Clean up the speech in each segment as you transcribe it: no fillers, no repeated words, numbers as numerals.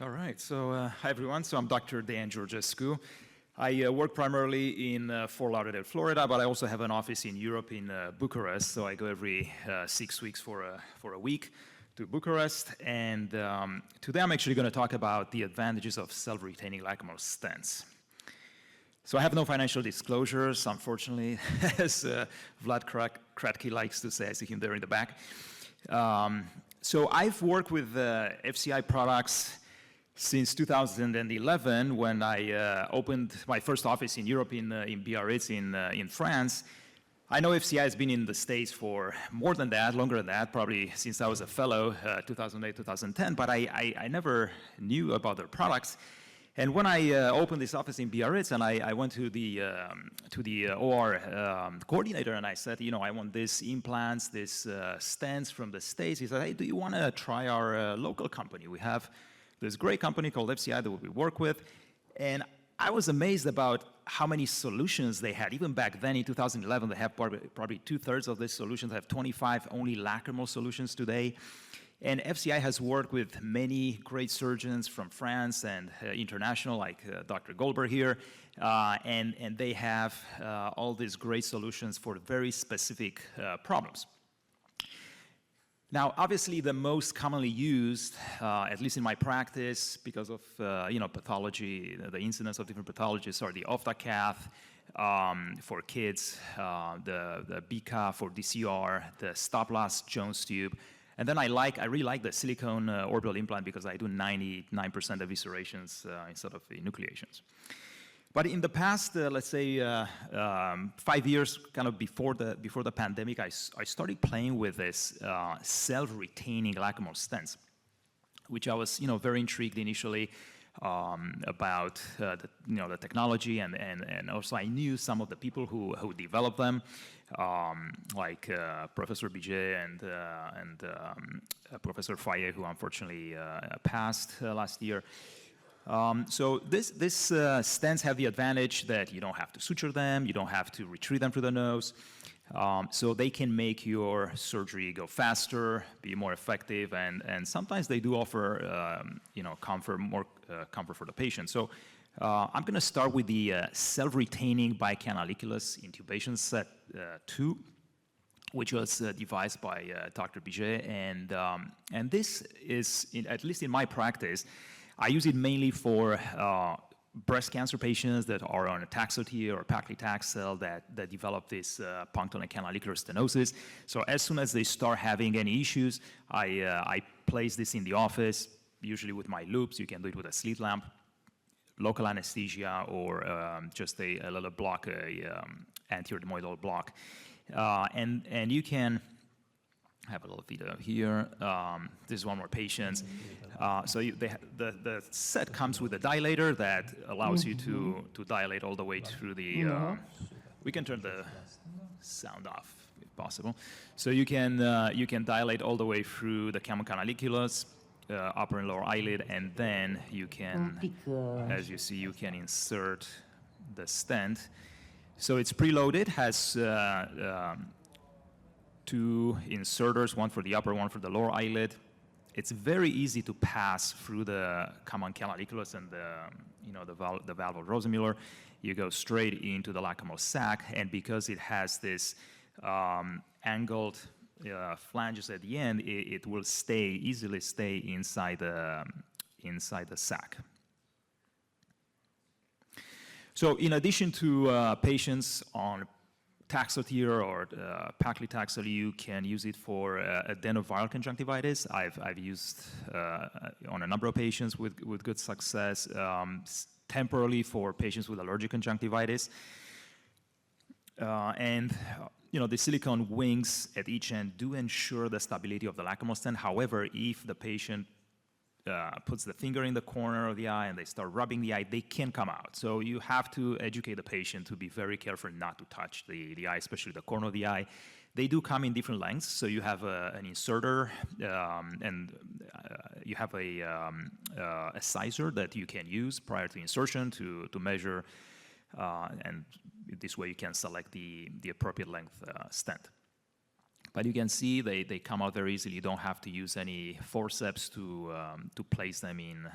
All right, so hi everyone. So I'm Dr. Dan Georgescu. I work primarily in Fort Lauderdale, Florida, but I also have an office in Europe in Bucharest. So I go every 6 weeks for a week to Bucharest. And today I'm actually going to talk about the advantages of self-retaining lacrimal stents. So I have no financial disclosures, unfortunately, as Vlad Kratky likes to say. I see him there in the back. So I've worked with FCI products since 2011, when I opened my first office in Europe in Biarritz in France. I know FCI has been in the States for more than that, longer than that, probably since I was a fellow, 2008, 2010, but I never knew about their products. And when I opened this office in Biarritz, and I went to the OR coordinator, and I said, you know, I want these implants, these stents from the States. He said, hey, do you want to try our local company? We have this great company called FCI that we work with. And I was amazed about how many solutions they had. Even back then in 2011, they have probably 2/3 of these solutions. They have 25 only lacrimal solutions today. And FCI has worked with many great surgeons from France and international, like Dr. Goldberg here. And they have all these great solutions for very specific problems. Now, obviously, the most commonly used, at least in my practice, because of pathology, the incidence of different pathologies, are the Ophtacath for kids, the Bica for DCR, the stop-loss Jones tube, and then I really like the silicone orbital implant because I do 99% eviscerations instead of enucleations. But in the past, let's say 5 years, kind of before the pandemic, I started playing with this self-retaining lacrimal stents, which I was very intrigued initially about the technology, and also I knew some of the people who developed them, like Professor Biget and Professor Faye, who unfortunately passed last year. So this stents have the advantage that you don't have to suture them, you don't have to retrieve them through the nose, so they can make your surgery go faster, be more effective, and sometimes they do offer more comfort for the patient. So I'm going to start with the self-retaining Bicanaliculus Intubation Set II, which was devised by Dr. Biget, and this is, at least in my practice, I use it mainly for breast cancer patients that are on a Taxotere or paclitaxel that develop this punctal and canalicular stenosis. So as soon as they start having any issues, I place this in the office, usually with my loops. You can do it with a slit lamp, local anesthesia, or just a little block, anterior etmoidal block. And you can have a little video here. This is one more patient. So the set comes with a dilator that allows you to dilate all the way through the. We can turn the sound off if possible. So you can dilate all the way through the Bicanaliculus, upper and lower eyelid, and then you can, as you see, you can insert the stent. So it's preloaded, has 2 inserters, one for the upper, one for the lower eyelid. It's very easy to pass through the common canaliculus and the valve of Rosemuller. You go straight into the lacrimal sac, and because it has this angled flanges at the end, it will easily stay inside the sac. So in addition to patients on Taxotere or paclitaxel, you can use it for adenoviral conjunctivitis. I've used on a number of patients with good success, temporarily for patients with allergic conjunctivitis. And the silicone wings at each end do ensure the stability of the lacrimal stent. However, if the patient puts the finger in the corner of the eye and they start rubbing the eye, they can come out. So you have to educate the patient to be very careful not to touch the eye, especially the corner of the eye. They do come in different lengths. So you have an inserter, and you have a sizer that you can use prior to insertion to measure, and this way you can select the appropriate length stent. But you can see they come out very easily. You don't have to use any forceps to place them in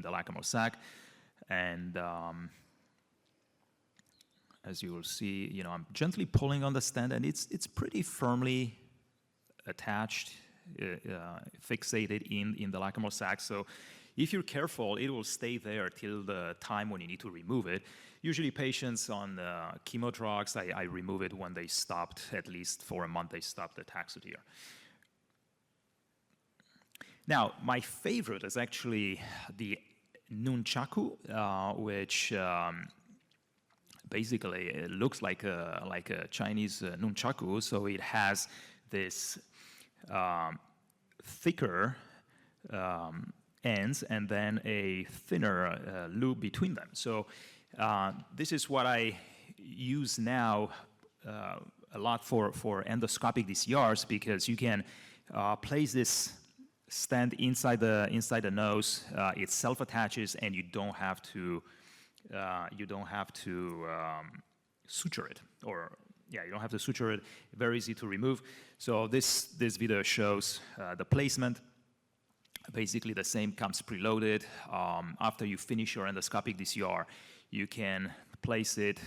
the lacrimal sac. And as you will see, I'm gently pulling on the stent, and it's pretty firmly attached, fixated in the lacrimal sac. So if you're careful, it will stay there till the time when you need to remove it. Usually patients on chemo drugs, I remove it when they stopped, at least for a month, they stopped the Taxotere. Now, my favorite is actually the Nunchaku, which basically it looks like a Chinese Nunchaku. So it has this thicker ends and then a thinner loop between them. So this is what I use now a lot for endoscopic DCRs, because you can place this stent inside the nose. It self-attaches, and you don't have to suture it, you don't have to suture it. Very easy to remove. So this video shows the placement. Basically, the same comes preloaded. After you finish your endoscopic DCR, you can place it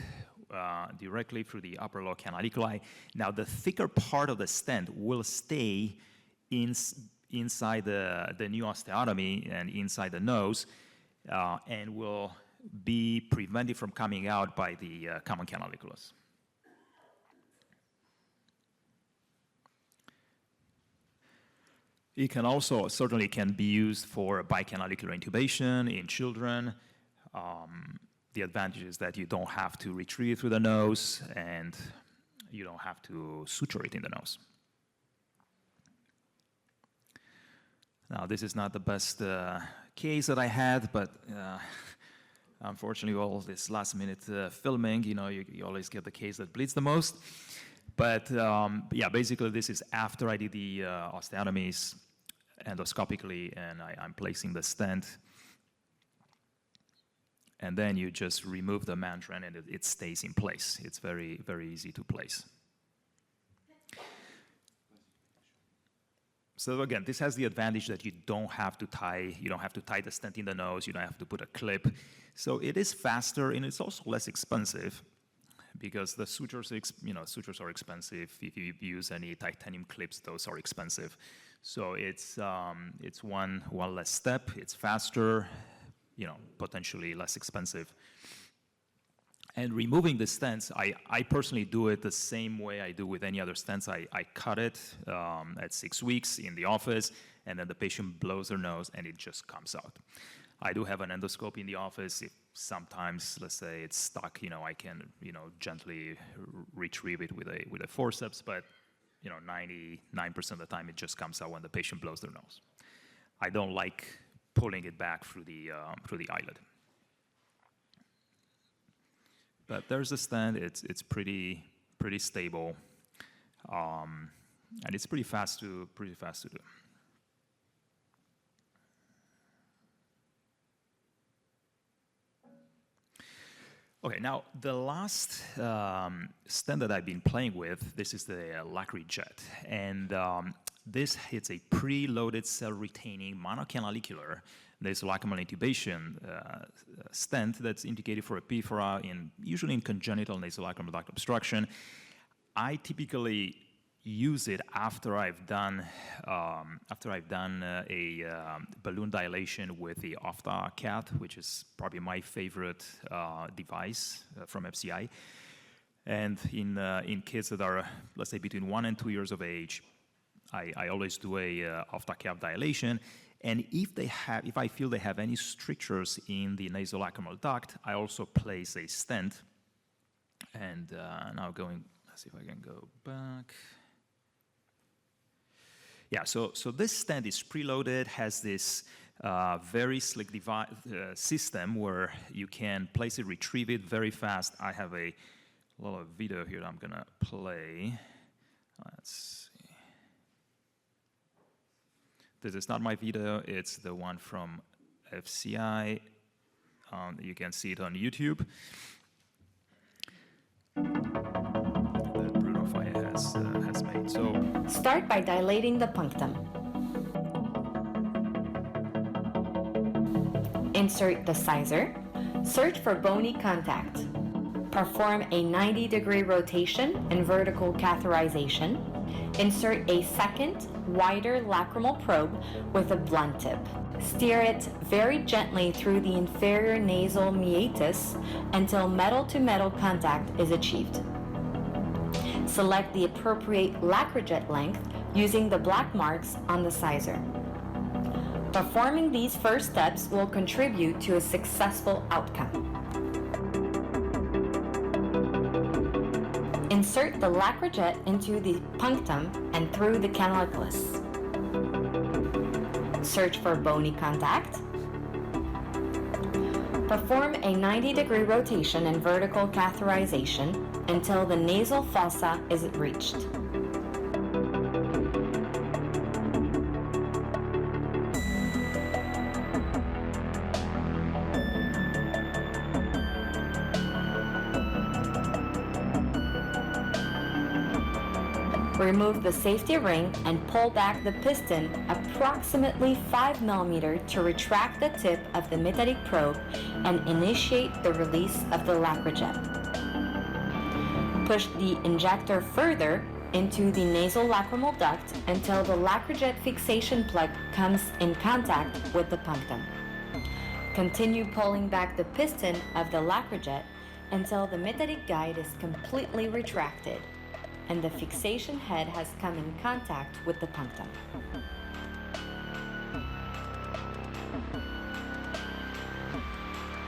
directly through the upper lower canaliculi. Now, the thicker part of the stent will stay inside the new osteotomy and inside the nose, and will be prevented from coming out by the common canaliculus. It can also certainly be used for bicanalicular intubation in children. The advantage is that you don't have to retrieve it through the nose, and you don't have to suture it in the nose. Now, this is not the best case that I had, but unfortunately, all this last-minute filming, you always get the case that bleeds the most. But yeah, basically, this is after I did the osteotomies endoscopically, and I'm placing the stent. And then you just remove the mandrel, and it stays in place. It's very, very easy to place. So again, this has the advantage that you don't have to tie the stent in the nose. You don't have to put a clip. So it is faster, and it's also less expensive, because the sutures, sutures are expensive. If you use any titanium clips, those are expensive. So it's one less step. It's faster, potentially less expensive. And removing the stents, I personally do it the same way I do with any other stents. I cut it at 6 weeks in the office, and then the patient blows their nose, and it just comes out. I do have an endoscope in the office. If sometimes, let's say it's stuck, I can, gently retrieve it with a forceps, but 99% of the time it just comes out when the patient blows their nose. I don't like pulling it back through the eyelid. But there's a stent. It's pretty stable, and it's pretty fast to do. Okay, now the last stent that I've been playing with, this is the LacriJet, and this hits a preloaded cell-retaining monocanalicular nasolacrimal intubation stent that's indicated for epiphora, usually in congenital nasolacrimal duct obstruction. I typically use it after I've done a balloon dilation with the Ophtacath, which is probably my favorite device from FCI. And in kids that are, let's say, between 1 and 2 years of age, I always do a Ophtacath dilation. And if I feel they have any strictures in the nasolacrimal duct, I also place a stent. And now let's see if I can go back. Yeah, so this stent is preloaded, has this very slick system where you can place it, retrieve it very fast. I have a little video here that I'm going to play. Let's see. This is not my video. It's the one from FCI. You can see it on YouTube. That Bruno Faya has made. Start by dilating the punctum. Insert the sizer. Search for bony contact. Perform a 90-degree rotation and vertical catheterization. Insert a second, wider lacrimal probe with a blunt tip. Steer it very gently through the inferior nasal meatus until metal-to-metal contact is achieved. Select the appropriate LacriJet length using the black marks on the sizer. Performing these first steps will contribute to a successful outcome. Insert the LacriJet into the punctum and through the canaliculus. Search for bony contact. Perform a 90-degree rotation and vertical catheterization until the nasal fossa is reached. Remove the safety ring and pull back the piston approximately 5 mm to retract the tip of the metallic probe and initiate the release of the LacriJet. Push the injector further into the nasal lacrimal duct until the LacriJet fixation plug comes in contact with the punctum. Continue pulling back the piston of the LacriJet until the metallic guide is completely retracted and the fixation head has come in contact with the punctum.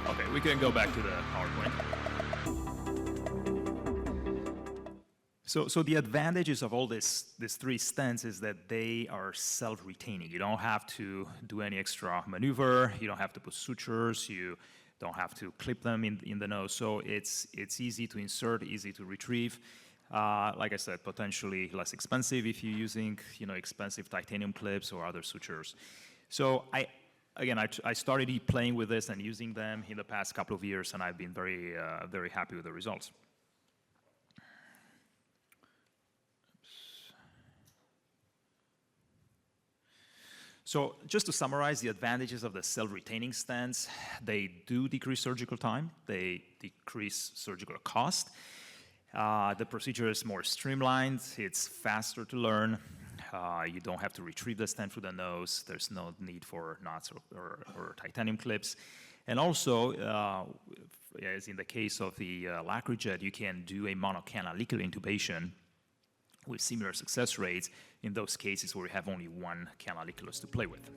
Okay, we can go back to the PowerPoint. So the advantages of all these three stents is that they are self-retaining. You don't have to do any extra maneuver. You don't have to put sutures. You don't have to clip them in the nose. So it's easy to insert, easy to retrieve. Like I said, potentially less expensive if you're using, expensive titanium clips or other sutures. So I started playing with this and using them in the past couple of years, and I've been very, very happy with the results. So just to summarize the advantages of the self-retaining stents, they do decrease surgical time, they decrease surgical cost. The procedure is more streamlined, it's faster to learn, you don't have to retrieve the stent through the nose, there's no need for knots or titanium clips. And also, as in the case of the LacriJet, you can do a monocanalicular intubation with similar success rates in those cases where you have only one canaliculus to play with.